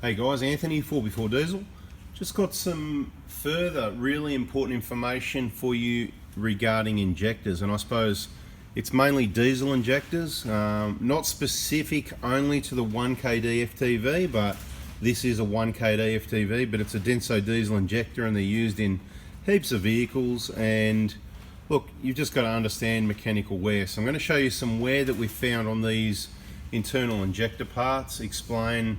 Hey guys, Anthony, 4x4 Diesel. Just got some further really important information for you regarding injectors, and I suppose it's mainly diesel injectors, not specific only to the 1K DFTV, but this is a 1K DFTV, but it's a Denso diesel injector and they're used in heaps of vehicles. And look, you've just got to understand mechanical wear. So I'm going to show you some wear that we found on these internal injector parts, explain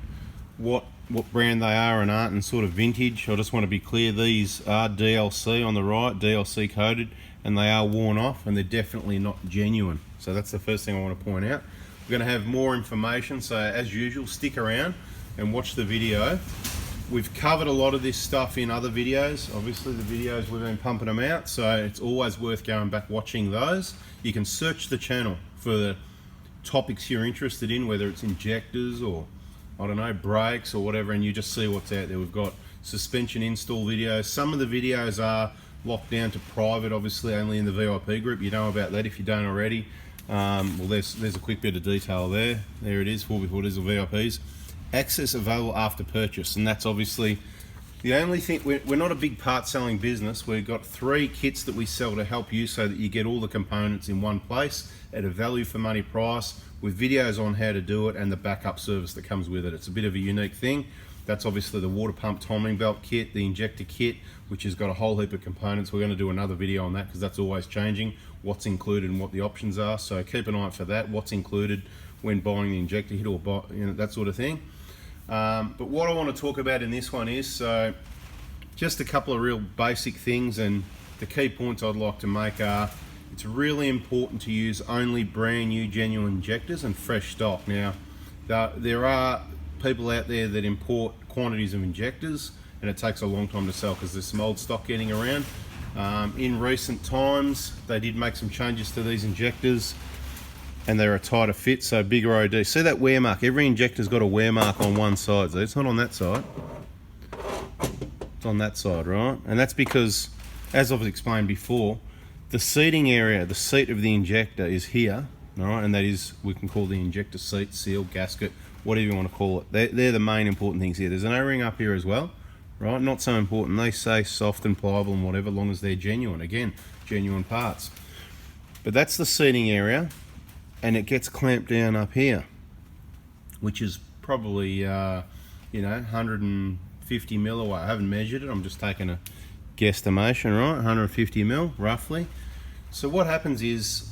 what brand they are and aren't, and sort of vintage. I just want to be clear, these are DLC on the right, DLC coded, and they are worn off and they're definitely not genuine. So that's the first thing I want to point out. We're going to have more information, so as usual, stick around and watch the video. We've covered a lot of this stuff in other videos. Obviously the videos, we've been pumping them out, so it's always worth going back watching those. You can search the channel for the topics you're interested in, whether it's injectors or I don't know, brakes or whatever, and you just see what's out there. We've got suspension install videos. Some of the videos are locked down to private, obviously only in the VIP group. You know about that if you don't already. Well, there's a quick bit of detail there. There it is, 4x4 Diesel VIPs. Access available after purchase, and that's obviously the only thing. We're not a big part selling business. We've got 3 kits that we sell to help you so that you get all the components in one place at a value for money price, with videos on how to do it and the backup service that comes with it. It's a bit of a unique thing. That's obviously the water pump timing belt kit, the injector kit, which has got a whole heap of components. We're going to do another video on that because that's always changing, what's included and what the options are. So keep an eye out for that, what's included when buying the injector kit, or that sort of thing. But what I want to talk about in this one is, so just a couple of real basic things, and the key points I'd like to make are, it's really important to use only brand new genuine injectors and fresh stock. Now, there are people out there that import quantities of injectors and it takes a long time to sell because there's some old stock getting around. In recent times, they did make some changes to these injectors and they're a tighter fit, so bigger OD. See that wear mark? Every injector's got a wear mark on one side. So it's not on that side. It's on that side, right? And that's because, as I've explained before, the seating area, the seat of the injector is here, all right, and that is, we can call the injector seat, seal, gasket, whatever you want to call it. They're the main important things here. There's an O-ring up here as well, right? Not so important. They say soft and pliable and whatever, long as they're genuine. Again, genuine parts. But that's the seating area, and it gets clamped down up here, which is probably, 150 mil away. I haven't measured it. I'm just taking a guesstimation, right? 150 mil, roughly. So what happens is,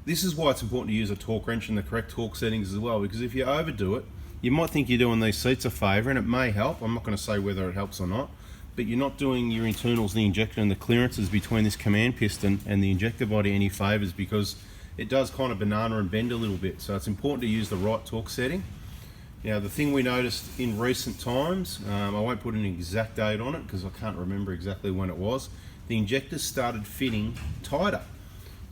this is why it's important to use a torque wrench in the correct torque settings as well, because if you overdo it, you might think you're doing these seats a favour, and it may help. I'm not going to say whether it helps or not, but you're not doing your internals, the injector and the clearances between this command piston and the injector body any favours, because it does kind of banana and bend a little bit. So it's important to use the right torque setting. Now, the thing we noticed in recent times, I won't put an exact date on it because I can't remember exactly when it was, the injectors started fitting tighter.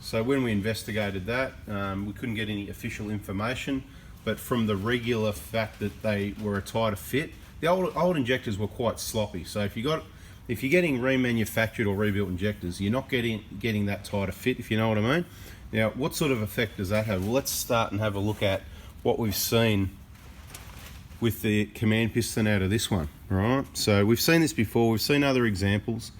So when we investigated that, we couldn't get any official information, but from the regular fact that they were a tighter fit, the old injectors were quite sloppy. So if you're getting remanufactured or rebuilt injectors, you're not getting that tighter fit, if you know what I mean. Now, what sort of effect does that have? Well, let's start and have a look at what we've seen with the command piston out of this one, right? So we've seen this before, we've seen other examples.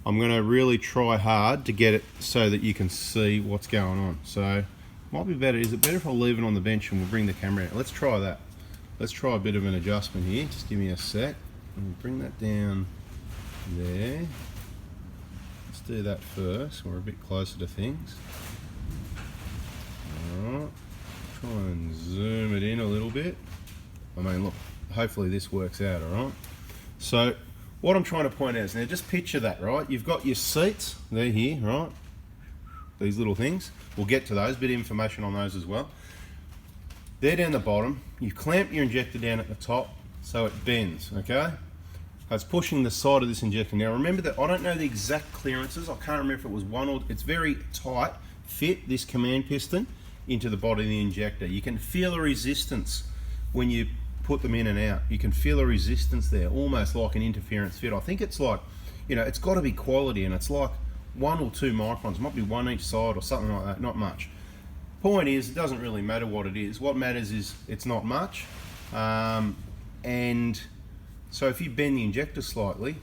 I'm going to really try hard to get it so that you can see what's going on. So might be better, is it better if I leave it on the bench and we'll bring the camera out? Let's try that. Let's try a bit of an adjustment here. Just give me a sec. And bring that down there. Let's do that first. We're a bit closer to things. Alright. Try and zoom it in a little bit. I mean, look, hopefully this works out, all right? So what I'm trying to point out is, now just picture that, right? You've got your seats, they're here, right? These little things. We'll get to those, bit of information on those as well. They're down the bottom. You clamp your injector down at the top so it bends, okay? It's pushing the side of this injector. Now remember that I don't know the exact clearances. I can't remember if it was one or, it's very tight fit, this command piston, into the body of the injector. You can feel the resistance when you put them in and out. You can feel a resistance there, almost like an interference fit. I think it's like, it's got to be quality, and it's like 1 or 2 microns. It might be 1 each side or something like that, not much. Point is, it doesn't really matter what it is. What matters is it's not much. And so if you bend the injector slightly,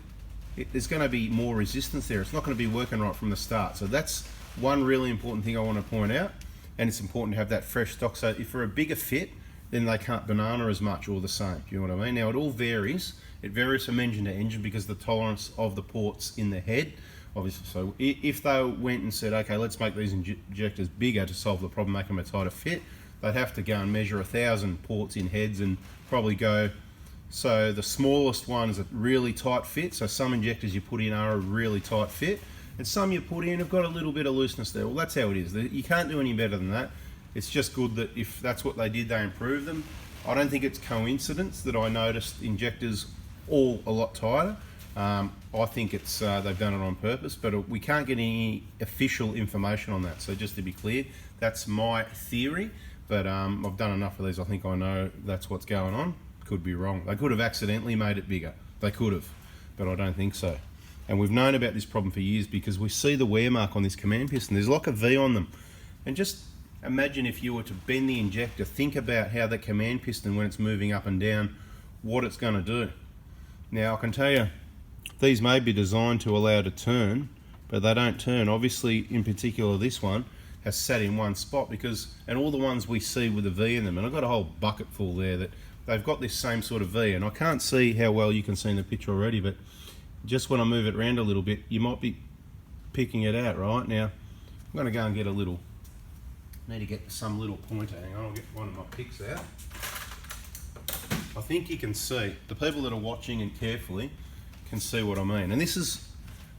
there's going to be more resistance there. It's not going to be working right from the start. So that's one really important thing I want to point out, and it's important to have that fresh stock. So if for a bigger fit, then they can't banana as much or the same. Do you know what I mean? Now it all varies. It varies from engine to engine because the tolerance of the ports in the head, obviously. So if they went and said, okay, let's make these injectors bigger to solve the problem, make them a tighter fit, they'd have to go and measure 1,000 ports in heads and probably go, so the smallest one is a really tight fit. So some injectors you put in are a really tight fit, and some you put in have got a little bit of looseness there. Well, that's how it is. You can't do any better than that. It's just good that if that's what they did, they improved them. I don't think it's coincidence that I noticed injectors all a lot tighter. I think it's they've done it on purpose, but we can't get any official information on that. So just to be clear, that's my theory, but I've done enough of these. I think I know that's what's going on. Could be wrong. They could have accidentally made it bigger. They could have, but I don't think so. And we've known about this problem for years because we see the wear mark on this command piston. There's like a V on them. And just imagine if you were to bend the injector, think about how the command piston, when it's moving up and down, what it's going to do. Now I can tell you, these may be designed to allow it to turn, but they don't turn. Obviously, in particular, this one has sat in one spot because, and all the ones we see with a V in them, and I've got a whole bucket full there that they've got this same sort of V, and I can't see how well you can see in the picture already, but just when I move it around a little bit, you might be picking it out. Right now, I'm going to go and get a little, need to get some little pointer. Hang on, I'll get one of my picks out. I think you can see, the people that are watching and carefully can see what I mean. And this is,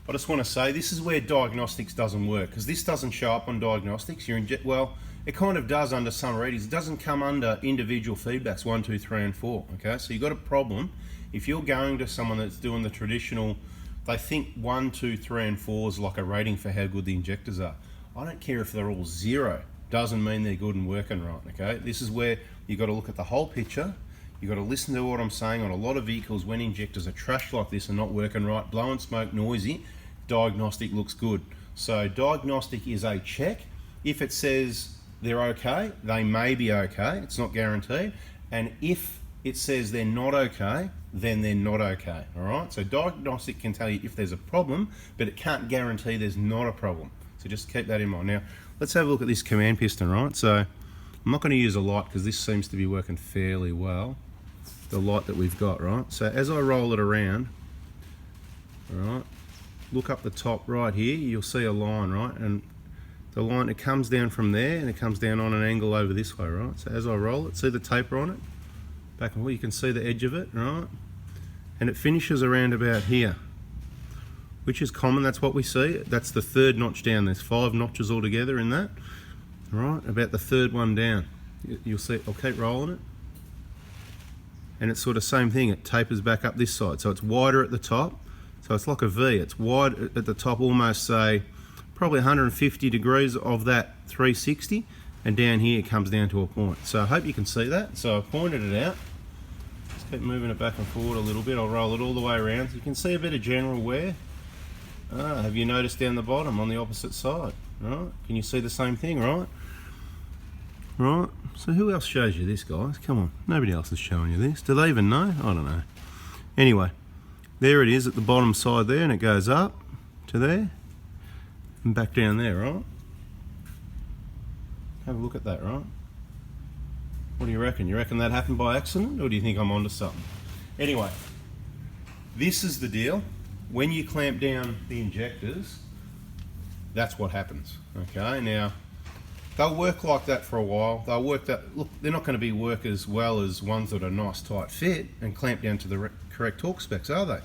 I just want to say, this is where diagnostics doesn't work, because this doesn't show up on diagnostics. Well, it kind of does under some readings. It doesn't come under individual feedbacks, 1, 2, 3, and 4. Okay, so you've got a problem. If you're going to someone that's doing the traditional, they think 1, 2, 3, and 4 is like a rating for how good the injectors are. I don't care if they're all 0. Doesn't mean they're good and working right. Okay, this is where you've got to look at the whole picture. You've got to listen to what I'm saying. On a lot of vehicles, when injectors are trashed like this and not working right, blowing smoke, noisy, diagnostic looks good. So diagnostic is a check. If it says they're okay, they may be okay. It's not guaranteed. And if it says they're not okay, then they're not okay. All right. So diagnostic can tell you if there's a problem, but it can't guarantee there's not a problem. So just keep that in mind. Now, let's have a look at this command piston, right? So I'm not going to use a light because this seems to be working fairly well. The light that we've got, right? So as I roll it around, all right, look up the top right here, you'll see a line, right? And the line, it comes down from there and it comes down on an angle over this way, right? So as I roll it, see the taper on it? Back and forth, you can see the edge of it, right? And it finishes around about here, which is common. That's what we see. That's the third notch down. There's 5 notches altogether in that, right? About the third one down. You'll see, I'll keep rolling it. And it's sort of same thing, it tapers back up this side. So it's wider at the top. So it's like a V. It's wide at the top, almost say, probably 150 degrees of that 360. And down here it comes down to a point. So I hope you can see that. So I've pointed it out. Just keep moving it back and forward a little bit. I'll roll it all the way around. So you can see a bit of general wear. Have you noticed down the bottom on the opposite side? Right? Can you see the same thing, right? Right, so who else shows you this, guys? Come on, nobody else is showing you this. Do they even know? I don't know. Anyway, there it is at the bottom side there, and it goes up to there and back down there, right? Have a look at that, right? What do you reckon? You reckon that happened by accident, or do you think I'm onto something? Anyway, this is the deal. When you clamp down the injectors, that's what happens, okay? Now, they'll work like that for a while. They'll work that, look, they're not going to work as well as ones that are nice tight fit and clamp down to the correct torque specs, are they?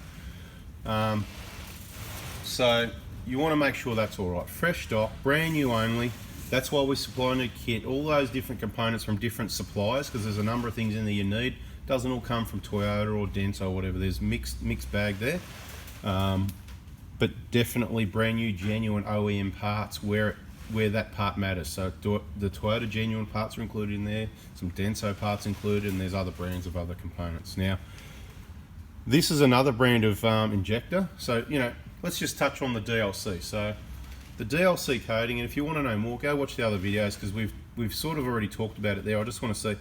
So you want to make sure that's all right. Fresh stock, brand new only. That's why we supply new kit, all those different components from different suppliers, because there's a number of things in there you need. Doesn't all come from Toyota or Denso or whatever. There's mixed bag there. But definitely brand new, genuine OEM parts where that part matters. So the Toyota genuine parts are included in there, some Denso parts included, and there's other brands of other components. Now, this is another brand of injector. So, you know, let's just touch on the DLC. So the DLC coating, and if you want to know more, go watch the other videos because we've sort of already talked about it there. I just want to say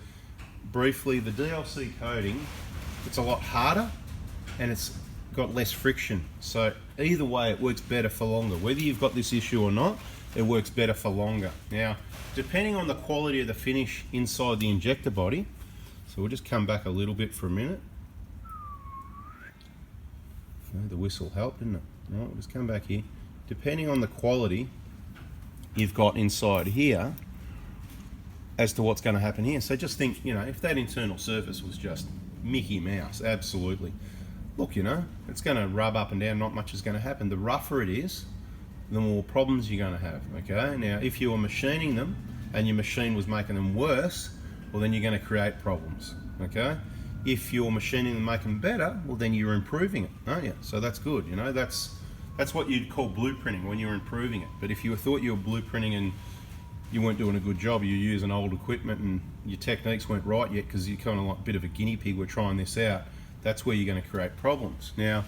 briefly, the DLC coating it's a lot harder and it's got less friction. So either way, it works better for longer. Whether you've got this issue or not, it works better for longer. Now, depending on the quality of the finish inside the injector body, so we'll just come back a little bit for a minute. Okay, the whistle helped, didn't it? Right, we'll just come back here. Depending on the quality you've got inside here as to what's going to happen here. So just think, you know, if that internal surface was just Mickey Mouse, absolutely. Look, you know, it's going to rub up and down, not much is going to happen. The rougher it is, the more problems you're going to have, okay? Now, if you were machining them and your machine was making them worse, well, then you're going to create problems, okay? If you're machining them, making them better, well, then you're improving it, aren't you? So that's good, you know, that's what you'd call blueprinting, when you're improving it. But if you thought you were blueprinting and you weren't doing a good job, you're using old equipment and your techniques weren't right yet because you're kind of like a bit of a guinea pig, we're trying this out, that's where you're going to create problems. Now,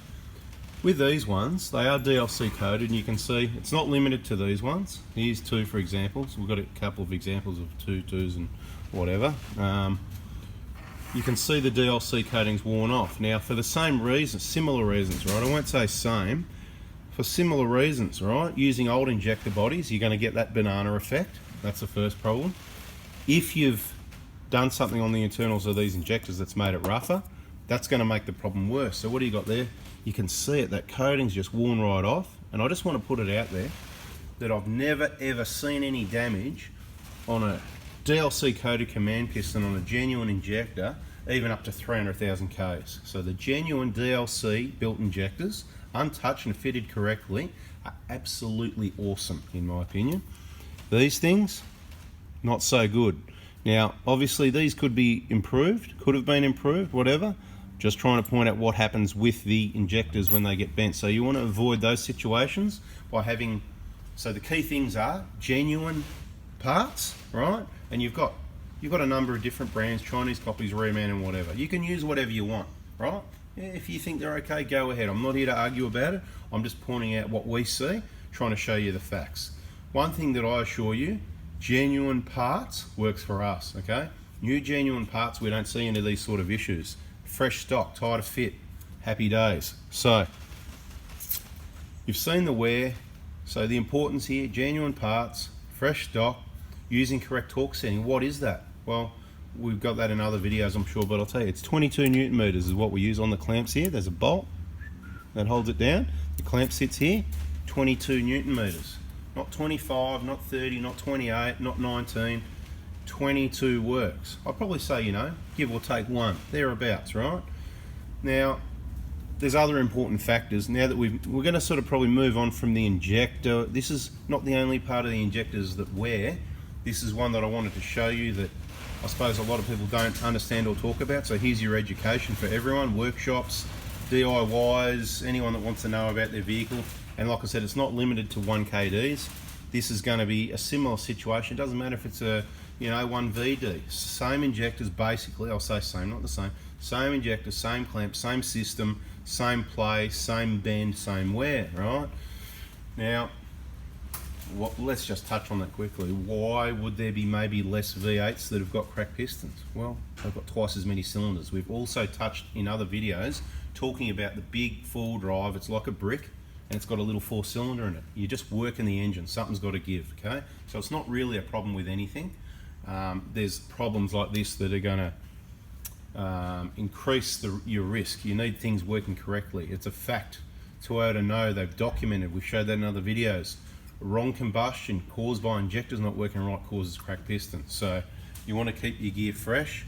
with these ones, they are DLC coded, and you can see it's not limited to these ones. Here's two for examples. We've got a couple of examples of twos and whatever. You can see the DLC coating's worn off. Now, for the same reasons, similar reasons, right? I won't say same. For similar reasons, right? Using old injector bodies, you're going to get that banana effect. That's the first problem. If you've done something on the internals of these injectors that's made it rougher, that's going to make the problem worse. So what do you got there? You can see it, that coating's just worn right off. And I just want to put it out there that I've never ever seen any damage on a DLC coated command piston on a genuine injector, even up to 300,000 Ks. So the genuine DLC built injectors, untouched and fitted correctly, are absolutely awesome in my opinion. These things, not so good. Now, obviously these could be improved, could have been improved, whatever. Just trying to point out what happens with the injectors when they get bent. So you want to avoid those situations by having, so the key things are genuine parts, right? And you've got a number of different brands, Chinese copies, Reman and whatever. You can use whatever you want, right? Yeah, if you think they're okay, go ahead. I'm not here to argue about it. I'm just pointing out what we see, trying to show you the facts. One thing that I assure you, genuine parts works for us, okay? New genuine parts, we don't see any of these sort of issues. Fresh stock, tighter fit, happy days. So, you've seen the wear. So the importance here, genuine parts, fresh stock, using correct torque setting. What is that? Well, we've got that in other videos, I'm sure, but I'll tell you, it's 22 Newton meters is what we use on the clamps here. There's a bolt that holds it down. The clamp sits here, 22 Newton meters. Not 25, not 30, not 28, not 19. 22 works. I'd probably say, you know, give or take one, thereabouts, right? Now, there's other important factors. Now that we're going to sort of probably move on from the injector. This is not the only part of the injectors that wear. This is one that I wanted to show you that I suppose a lot of people don't understand or talk about. So here's your education for everyone, workshops, DIYs, anyone that wants to know about their vehicle. And like I said, it's not limited to 1KDs. This is going to be a similar situation. It doesn't matter if it's a, you know, 1VD. Same injectors basically, I'll say same, not the same. Same injector, same clamp, same system, same play, same bend, same wear, right? Now, let's just touch on that quickly. Why would there be maybe less V8s that have got cracked pistons? Well, they've got twice as many cylinders. We've also touched in other videos talking about the big full drive. It's like a brick and it's got a little 4-cylinder in it. You're just working the engine, something's got to give, okay? So it's not really a problem with anything. There's problems like this that are going to increase your risk. You need things working correctly. It's a fact. Toyota know, they've documented, we've showed that in other videos. Wrong combustion caused by injectors not working right causes cracked pistons. So you want to keep your gear fresh.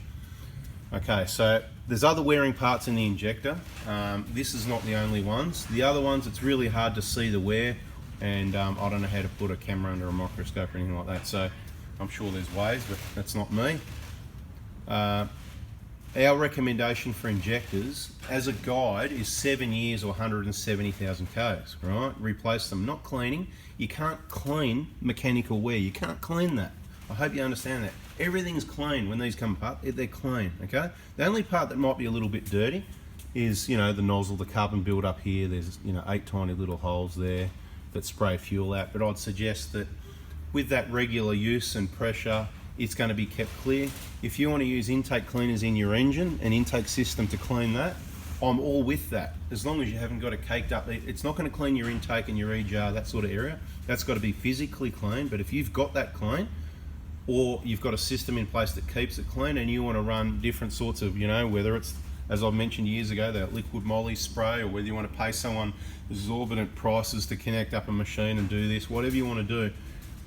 Okay, so there's other wearing parts in the injector. This is not the only ones. The other ones, it's really hard to see the wear, and I don't know how to put a camera under a microscope or anything like that, so I'm sure there's ways, but that's not me. Our recommendation for injectors as a guide is 7 years or 170,000 Ks, right? Replace them, not cleaning. You can't clean mechanical wear, you can't clean that. I hope you understand that. Everything's clean when these come apart, they're clean, okay? The only part that might be a little bit dirty is, you know, the nozzle, the carbon build up here. There's, you know, 8 tiny little holes there that spray fuel out. But I'd suggest that with that regular use and pressure it's going to be kept clear. If you want to use intake cleaners in your engine, an intake system to clean that, I'm all with that, as long as you haven't got it caked up. It's not going to clean your intake and your EJAR, that sort of area. That's got to be physically clean. But if you've got that clean, or you've got a system in place that keeps it clean, and you want to run different sorts of, you know, whether it's, as I mentioned years ago, that liquid moly spray, or whether you want to pay someone exorbitant prices to connect up a machine and do this, whatever you want to do,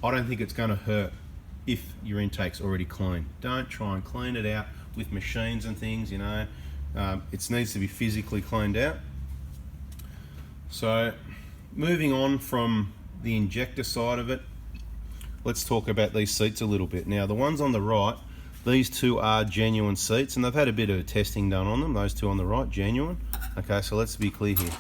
I don't think it's going to hurt if your intake's already clean. Don't try and clean it out with machines and things, you know. It needs to be physically cleaned out. So moving on from the injector side of it, let's talk about these seats a little bit. Now the ones on the right, these two are genuine seats, and they've had a bit of testing done on them. Those two on the right, genuine. Okay, so let's be clear here.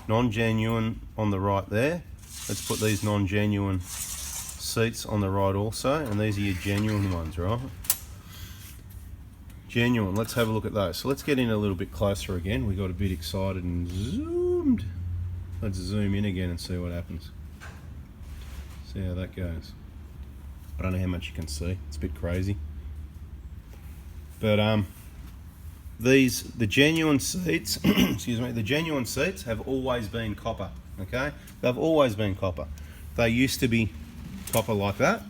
Non-genuine on the right there. Let's put these non-genuine seats on the right also, and these are your genuine ones, right? Genuine. Let's have a look at those. So let's get in a little bit closer again. We got a bit excited and zoomed. Let's zoom in again and see what happens. See how that goes. I don't know how much you can see. It's a bit crazy. But the genuine seats, excuse me, the genuine seats have always been copper. Okay, they've always been copper. They used to be copper like that.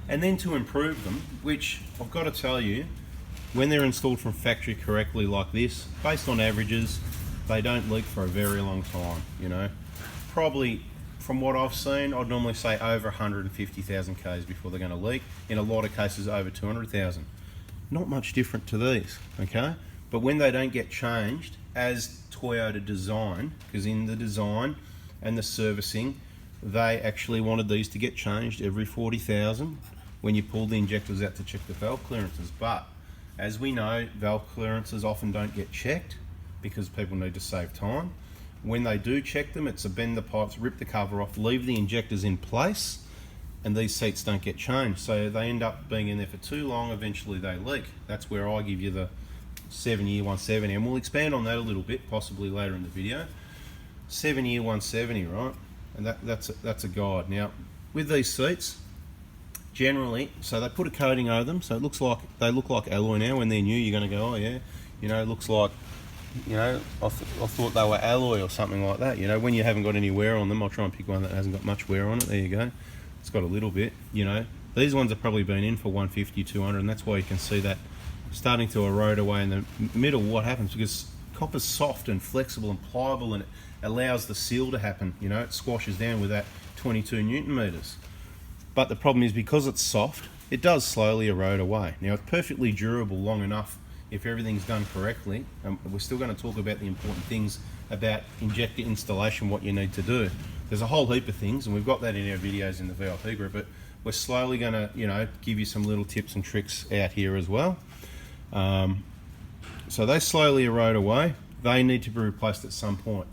And then to improve them, which I've got to tell you, when they're installed from factory correctly like this, based on averages, they don't leak for a very long time, you know. Probably, from what I've seen, I'd normally say over 150,000 Ks before they're going to leak. In a lot of cases, over 200,000. Not much different to these, okay? But when they don't get changed, as Toyota designed, because in the design and the servicing, they actually wanted these to get changed every 40,000 when you pull the injectors out to check the valve clearances. But as we know, valve clearances often don't get checked because people need to save time. When they do check them, it's to bend the pipes, rip the cover off, leave the injectors in place, and these seats don't get changed. So they end up being in there for too long, eventually they leak. That's where I give you the 7-year 170, and we'll expand on that a little bit, possibly later in the video. 7-year 170, right? And that's a guide. Now, with these seats, generally, so they put a coating over them, so it looks like they look like alloy now. When they're new, you're going to go, oh yeah, you know, it looks like, you know, I thought they were alloy or something like that. You know, when you haven't got any wear on them, I'll try and pick one that hasn't got much wear on it. There you go. It's got a little bit, you know. These ones have probably been in for 150, 200, and that's why you can see that starting to erode away in the middle. What happens, because copper's soft and flexible and pliable, and it allows the seal to happen, you know, it squashes down with that 22 Newton meters. But the problem is, because it's soft, it does slowly erode away. Now, it's perfectly durable long enough if everything's done correctly. We're still going to talk about the important things about injector installation, what you need to do. There's a whole heap of things, and we've got that in our videos in the VIP group, but we're slowly going to, you know, give you some little tips and tricks out here as well. So they slowly erode away. They need to be replaced at some point.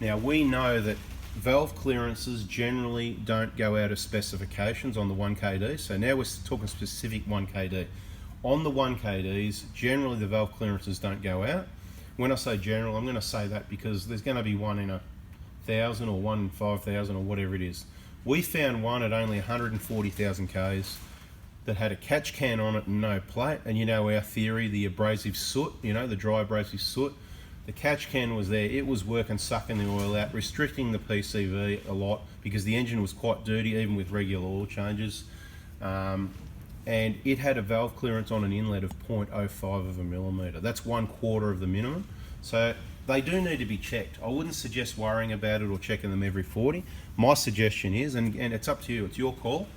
Now, we know that valve clearances generally don't go out of specifications on the 1KD, so now we're talking specific 1KD. On the 1KDs, generally the valve clearances don't go out. When I say general, I'm going to say that because there's going to be one in 1,000 or 1 in 5,000 or whatever it is. We found one at only 140,000 Ks that had a catch can on it and no plate, and you know our theory, the abrasive soot, you know, the dry abrasive soot, the catch can was there, it was working, sucking the oil out, restricting the PCV a lot because the engine was quite dirty even with regular oil changes. And it had a valve clearance on an inlet of 0.05 of a millimetre. That's 1/4 of the minimum. So they do need to be checked. I wouldn't suggest worrying about it or checking them every 40. My suggestion is, and it's up to you, it's your call.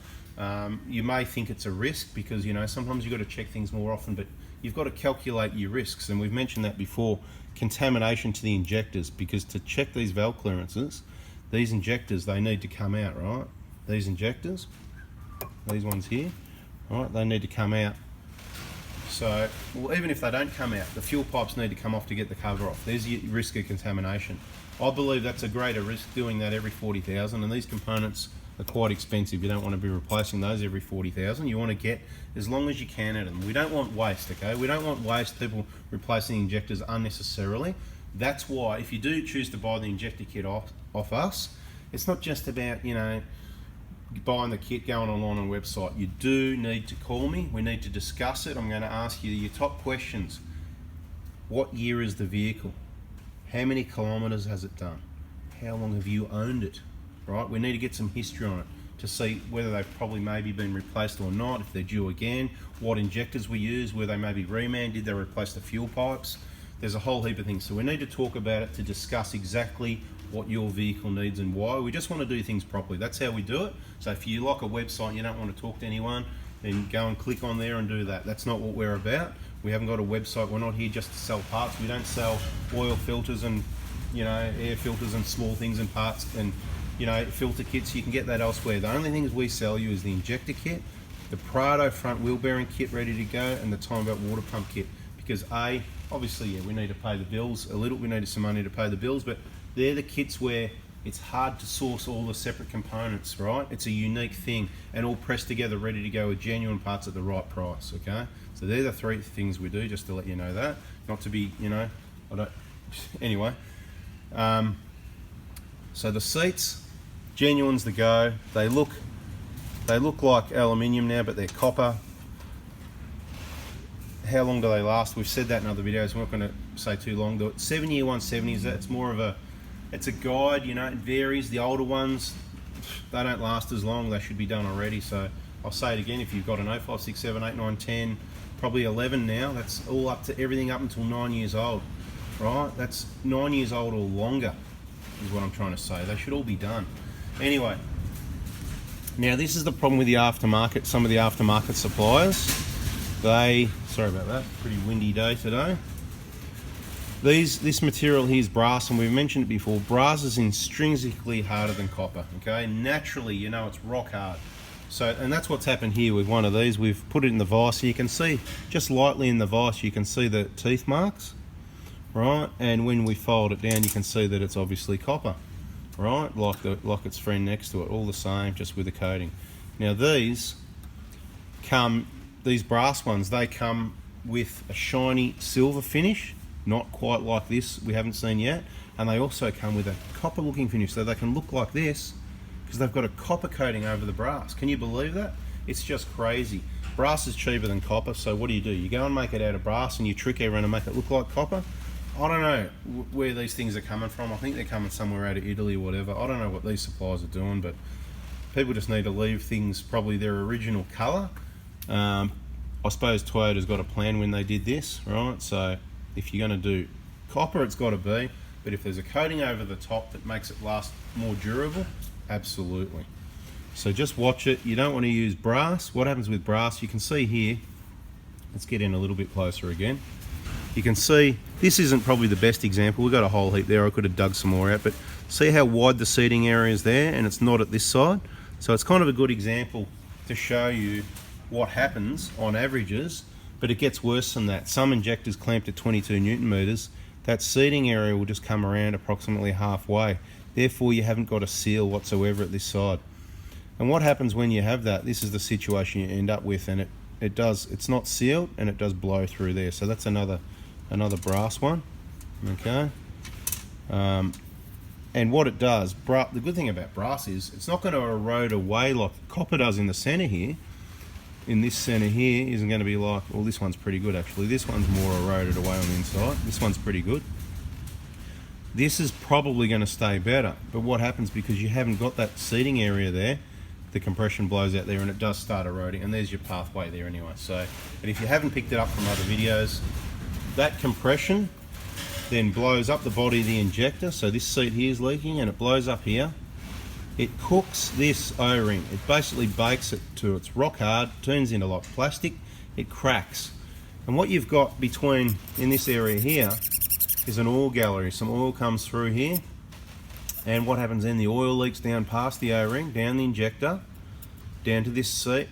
You may think it's a risk because, you know, sometimes you've got to check things more often, but you've got to calculate your risks. And we've mentioned that before, contamination to the injectors, because to check these valve clearances, these injectors, they need to come out, right? These injectors, these ones here, right, they need to come out. So, well, even if they don't come out, the fuel pipes need to come off to get the cover off. There's your risk of contamination. I believe that's a greater risk doing that every 40,000, and these components are quite expensive. You don't want to be replacing those every 40,000. You want to get as long as you can at them. We don't want waste, okay? We don't want waste, people replacing injectors unnecessarily. That's why if you do choose to buy the injector kit off us, it's not just about, you know, buying the kit, going online on a website, you do need to call me. We need to discuss it. I'm going to ask you your top questions. What year is the vehicle? How many kilometers has it done? How long have you owned it? Right? We need to get some history on it to see whether they've probably maybe been replaced or not, if they're due again, what injectors we use, where they maybe reman, did they replace the fuel pipes? There's a whole heap of things. So we need to talk about it to discuss exactly what your vehicle needs and why. We just want to do things properly. That's how we do it. So if you like a website and you don't want to talk to anyone, then go and click on there and do that. That's not what we're about. We haven't got a website. We're not here just to sell parts. We don't sell oil filters and, you know, air filters and small things and parts and, you know, filter kits. You can get that elsewhere. The only things we sell you is the injector kit, the Prado front wheel bearing kit ready to go, and the time about water pump kit. Because obviously, yeah, we need to pay the bills a little. We needed some money to pay the bills, but they're the kits where it's hard to source all the separate components, right? It's a unique thing and all pressed together, ready to go with genuine parts at the right price, okay? So they're the three things we do, just to let you know that. Not to be, you know, anyway. So the seats, genuine's the go. They look like aluminium now, but they're copper. How long do they last? We've said that in other videos. We're not going to say too long. The 7-year 170s, it's more of a, it's a guide, you know, it varies. The older ones, they don't last as long. They should be done already. So I'll say it again, if you've got an 0, 5, 6, 7, 8, 9, 10, probably 11 now, that's all up to everything up until 9 years old, right? That's 9 years old or longer is what I'm trying to say. They should all be done. Anyway, now this is the problem with the aftermarket. Some of the aftermarket suppliers, sorry about that, pretty windy day today. This material here is brass, and we've mentioned it before. Brass is intrinsically harder than copper, okay? Naturally, you know, it's rock hard. So, and that's what's happened here with one of these. We've put it in the vise. You can see, just lightly in the vise, you can see the teeth marks, right? And when we fold it down, you can see that it's obviously copper, right? Like its friend next to it, all the same, just with the coating. Now these brass ones, they come with a shiny silver finish, not quite like this, we haven't seen yet, and they also come with a copper looking finish, so they can look like this because they've got a copper coating over the brass. Can you believe that? It's just crazy. Brass is cheaper than copper, so what do? You go and make it out of brass and you trick everyone and make it look like copper. I don't know where these things are coming from. I think they're coming somewhere out of Italy or whatever. I don't know what these suppliers are doing, but people just need to leave things probably their original colour. I suppose Toyota's got a plan when they did this, right? So if you're going to do copper, it's got to be, but if there's a coating over the top that makes it last more durable, absolutely. So just watch it. You don't want to use brass. What happens with brass, you can see here, let's get in a little bit closer again. You can see, this isn't probably the best example. We've got a whole heap there. I could have dug some more out, but see how wide the seating area is there, and it's not at this side. So it's kind of a good example to show you what happens on averages, but it gets worse than that. Some injectors clamped at 22 Newton meters, that seating area will just come around approximately halfway. Therefore, you haven't got a seal whatsoever at this side. And what happens when you have that? This is the situation you end up with, and it's not sealed, and it does blow through there. So that's another brass one, okay? And what it does, the good thing about brass is it's not going to erode away like copper does in the center here. In this center here isn't going to be like, well, this one's pretty good actually. This one's more eroded away on the inside. This one's pretty good. This is probably going to stay better, but what happens, because you haven't got that seating area there, the compression blows out there and it does start eroding, and there's your pathway there anyway. So, and if you haven't picked it up from other videos, that compression then blows up the body of the injector. So this seat here is leaking and it blows up here. It cooks this O-ring. It basically bakes it to it's rock hard, turns into like plastic, it cracks. And what you've got between, in this area here, is an oil gallery. Some oil comes through here, and what happens then, the oil leaks down past the O-ring, down the injector, down to this seat.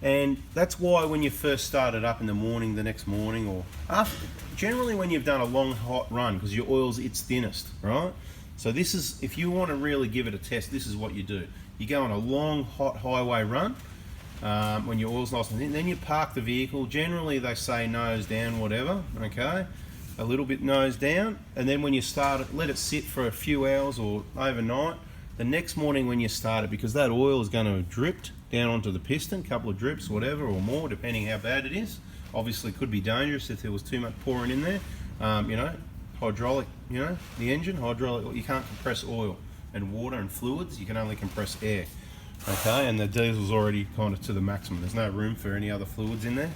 And that's why when you first start it up in the morning, the next morning, or after, generally when you've done a long hot run, because your oil's its thinnest, right? So this is, if you want to really give it a test, this is what you do. You go on a long hot highway run when your oil's nice and thin, then you park the vehicle. Generally they say nose down, whatever, okay? A little bit nose down, and then when you start it, let it sit for a few hours or overnight, the next morning when you start it, because that oil is going to have dripped down onto the piston, a couple of drips, whatever, or more, depending how bad it is. Obviously it could be dangerous if there was too much pouring in there. You know, hydraulic, you know, the engine, hydraulic, you can't compress oil and water and fluids, you can only compress air. Okay, and the diesel's already kind of to the maximum. There's no room for any other fluids in there.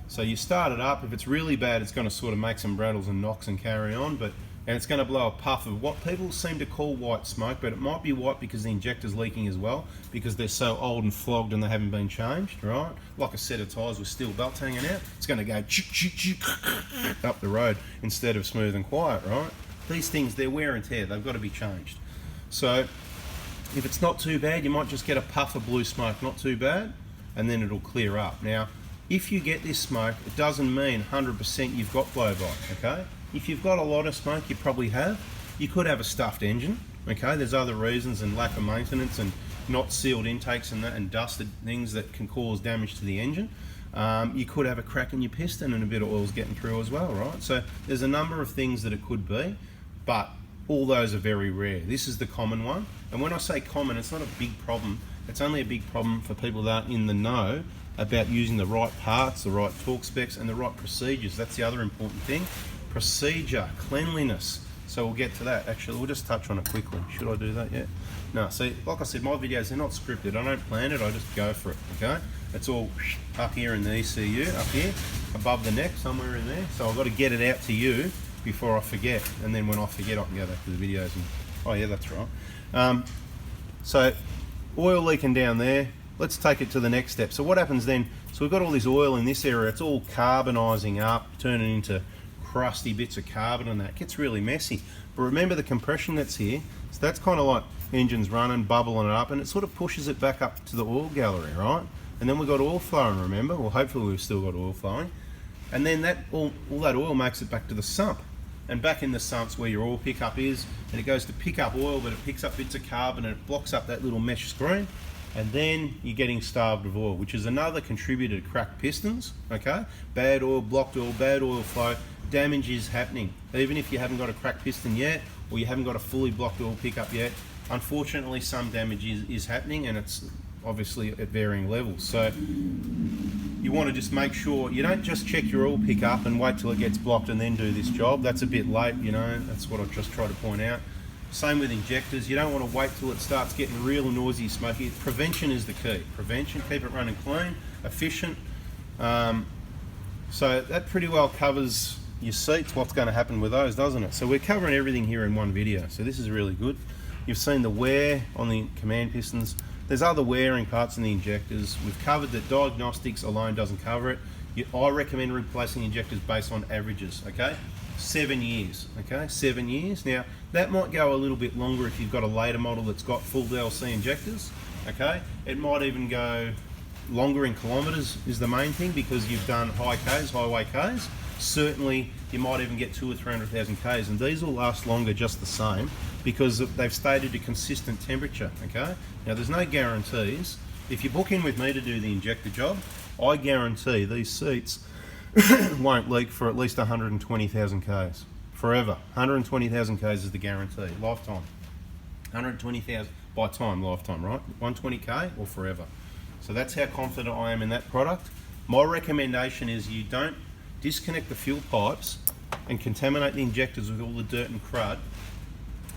So you start it up. If it's really bad, it's going to sort of make some rattles and knocks and carry on, and it's going to blow a puff of what people seem to call white smoke, but it might be white because the injector's leaking as well, because they're so old and flogged and they haven't been changed, right? Like a set of tyres with steel belts hanging out, it's going to go up the road instead of smooth and quiet, right? These things, they're wear and tear, they've got to be changed. So if it's not too bad, you might just get a puff of blue smoke, not too bad, and then it'll clear up. Now, if you get this smoke, it doesn't mean 100% you've got blow by, okay? If you've got a lot of smoke, you probably have. You could have a stuffed engine, okay? There's other reasons, and lack of maintenance and not sealed intakes and that, and dusted things that can cause damage to the engine. You could have a crack in your piston and a bit of oil's getting through as well, right? So there's a number of things that it could be, but all those are very rare. This is the common one. And when I say common, it's not a big problem. It's only a big problem for people that aren't in the know about using the right parts, the right torque specs, and the right procedures. That's the other important thing. Procedure, cleanliness. So we'll get to that. Actually, we'll just touch on it quickly. Should I do that yet? No, see, like I said, my videos, they're not scripted. I don't plan it, I just go for it, okay? It's all up here in the ECU, up here, above the neck, somewhere in there. So I've got to get it out to you before I forget. And then when I forget, I can go back to the videos and, oh yeah, that's right. So oil leaking down there. Let's take it to the next step. So what happens then? So we've got all this oil in this area. It's all carbonising up, turning into crusty bits of carbon, and that gets really messy. But remember the compression that's here. So that's kind of like engines running, bubbling it up, and it sort of pushes it back up to the oil gallery, right? And then we've got oil flowing, remember? Well, hopefully we've still got oil flowing. And then that all that oil makes it back to the sump. And back in the sump's where your oil pickup is, and it goes to pick up oil, but it picks up bits of carbon and it blocks up that little mesh screen. And then you're getting starved of oil, which is another contributor to cracked pistons, okay? Bad oil, blocked oil, bad oil flow, damage is happening. Even if you haven't got a cracked piston yet, or you haven't got a fully blocked oil pickup yet, unfortunately some damage is happening, and it's obviously at varying levels. So you want to just make sure, you don't just check your oil pickup and wait till it gets blocked and then do this job. That's a bit late, you know, that's what I just try to point out. Same with injectors. You don't want to wait till it starts getting real noisy, smoky. Prevention is the key. Prevention, keep it running clean, efficient. So that pretty well covers your seats, what's going to happen with those, doesn't it? So we're covering everything here in one video, so this is really good. You've seen the wear on the command pistons. There's other wearing parts in the injectors. We've covered that diagnostics alone doesn't cover it. I recommend replacing injectors based on averages, okay? 7 years, okay, 7 years. Now, that might go a little bit longer if you've got a later model that's got full DLC injectors, okay? It might even go longer in kilometres is the main thing, because you've done high Ks, highway Ks. Certainly, you might even get 200,000 or 300,000 Ks, and these will last longer just the same, because they've stayed at a consistent temperature, okay? Now, there's no guarantees. If you book in with me to do the injector job, I guarantee these seats won't leak for at least 120,000 Ks. Forever. 120,000 Ks is the guarantee. Lifetime. 120,000 by time, lifetime, right? 120K or forever. So that's how confident I am in that product. My recommendation is you don't disconnect the fuel pipes and contaminate the injectors with all the dirt and crud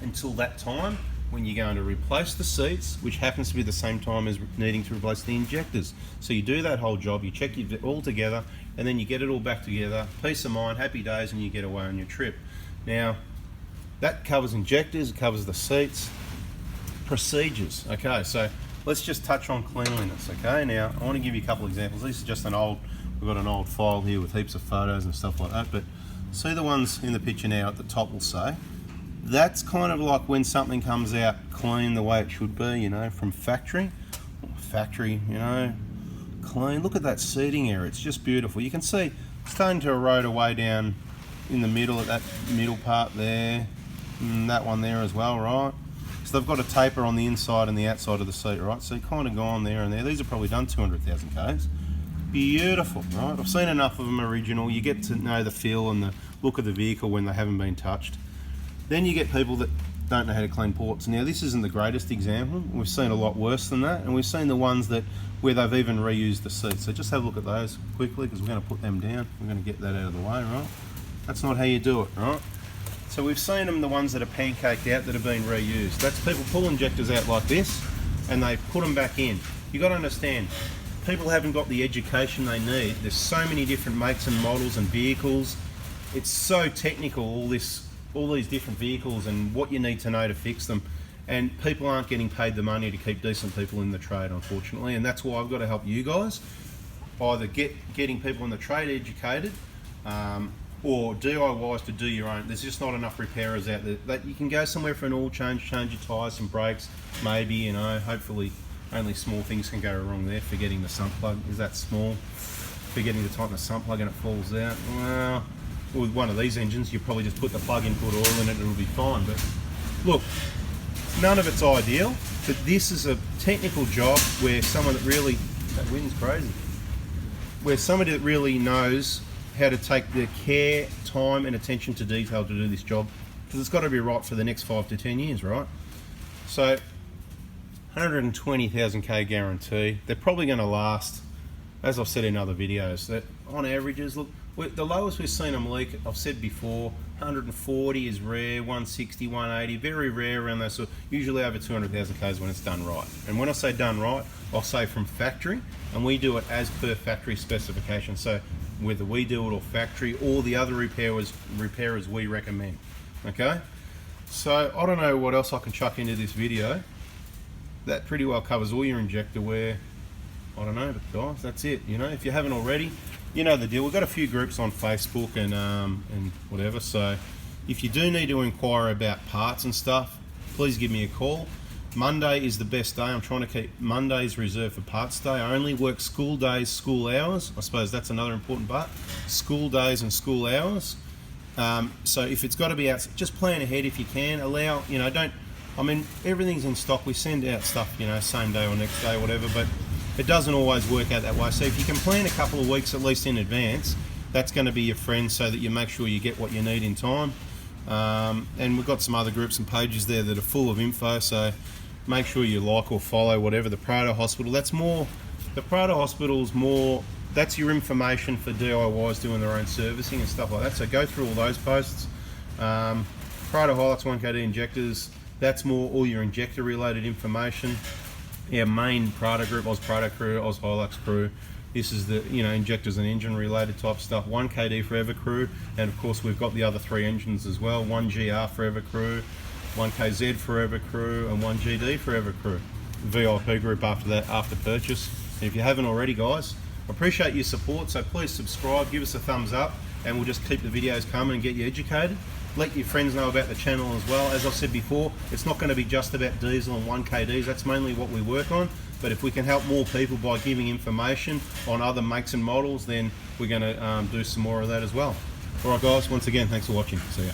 until that time when you're going to replace the seats, which happens to be the same time as needing to replace the injectors. So you do that whole job, you check it all together, and then you get it all back together, peace of mind, happy days, and you get away on your trip. Now, that covers injectors, it covers the seats, procedures. Okay, so let's just touch on cleanliness, okay? Now, I want to give you a couple of examples. This is just we've got an old file here with heaps of photos and stuff like that, but see the ones in the picture now at the top will say, that's kind of like when something comes out clean the way it should be, you know, from factory, you know, clean. Look at that seating area, it's just beautiful. You can see it's starting to erode away down in the middle, at that middle part there, and that one there as well, right? So they've got a taper on the inside and the outside of the seat, right? So you kind of gone there and there. These are probably done 200,000 Ks. Beautiful, right? I've seen enough of them original. You get to know the feel and the look of the vehicle when they haven't been touched. Then you get people that don't know how to clean ports. Now this isn't the greatest example, we've seen a lot worse than that, and we've seen the ones that where they've even reused the seats. So just have a look at those quickly, because we're going to put them down. We're going to get that out of the way, right? That's not how you do it, right? So we've seen them, the ones that are pancaked out that have been reused. That's people pull injectors out like this and they put them back in. You got to understand, people haven't got the education they need. There's so many different makes and models and vehicles. It's so technical, all these different vehicles and what you need to know to fix them. And people aren't getting paid the money to keep decent people in the trade, unfortunately. And that's why I've got to help you guys, either getting people in the trade educated, or DIYs to do your own. There's just not enough repairers out there. That you can go somewhere for an oil change your tyres, some brakes, maybe, you know, hopefully only small things can go wrong there. Forgetting the sump plug, is that small? Forgetting to tighten the sump plug and it falls out. Well, with one of these engines, you probably just put the plug in, put oil in it, it'll be fine. But look, none of it's ideal, but this is a technical job where someone that really, that wind's crazy, where somebody that really knows how to take the care, time and attention to detail to do this job, because it's got to be right for the next 5 to 10 years, right? So 120,000 K guarantee. They're probably going to last, as I've said in other videos, that on averages, look, the lowest we've seen them leak, I've said before, 140 is rare, 160, 180, very rare around those, so usually over 200,000 Ks when it's done right. And when I say done right, I'll say from factory, and we do it as per factory specification. So whether we do it or factory or the other repairers we recommend, okay? So I don't know what else I can chuck into this video. That pretty well covers all your injector wear. I don't know, but guys, that's it. You know, if you haven't already, you know the deal. We've got a few groups on Facebook and whatever, so if you do need to inquire about parts and stuff, please give me a call. Monday is the best day. I'm trying to keep Mondays reserved for parts day. I only work school days, school hours. I suppose that's another important part. School days and school hours. So if it's got to be out, just plan ahead if you can. Allow, you know, don't, I mean, everything's in stock. We send out stuff, you know, same day or next day, whatever, but it doesn't always work out that way. So if you can plan a couple of weeks at least in advance, that's going to be your friend, so that you make sure you get what you need in time. And we've got some other groups and pages there that are full of info, so make sure you like or follow whatever. The Prado Hospital, that's more, the Prado Hospital's more, that's your information for DIYs doing their own servicing and stuff like that. So go through all those posts. Prado Hilux 1KD injectors, that's more all your injector related information. Our main Prado group, Oz Prado crew, Oz Hilux crew. This is the, you know, injectors and engine related type stuff. 1KD Forever crew, and of course we've got the other 3 engines as well. 1GR Forever crew, 1KZ Forever crew, and 1GD Forever crew. VIP group after that, after purchase. And if you haven't already, guys, I appreciate your support, so please subscribe, give us a thumbs up, and we'll just keep the videos coming and get you educated. Let your friends know about the channel as well. As I've said before, it's not going to be just about diesel and 1KDs, that's mainly what we work on. But if we can help more people by giving information on other makes and models, then we're going to do some more of that as well. Alright guys, once again, thanks for watching. See ya.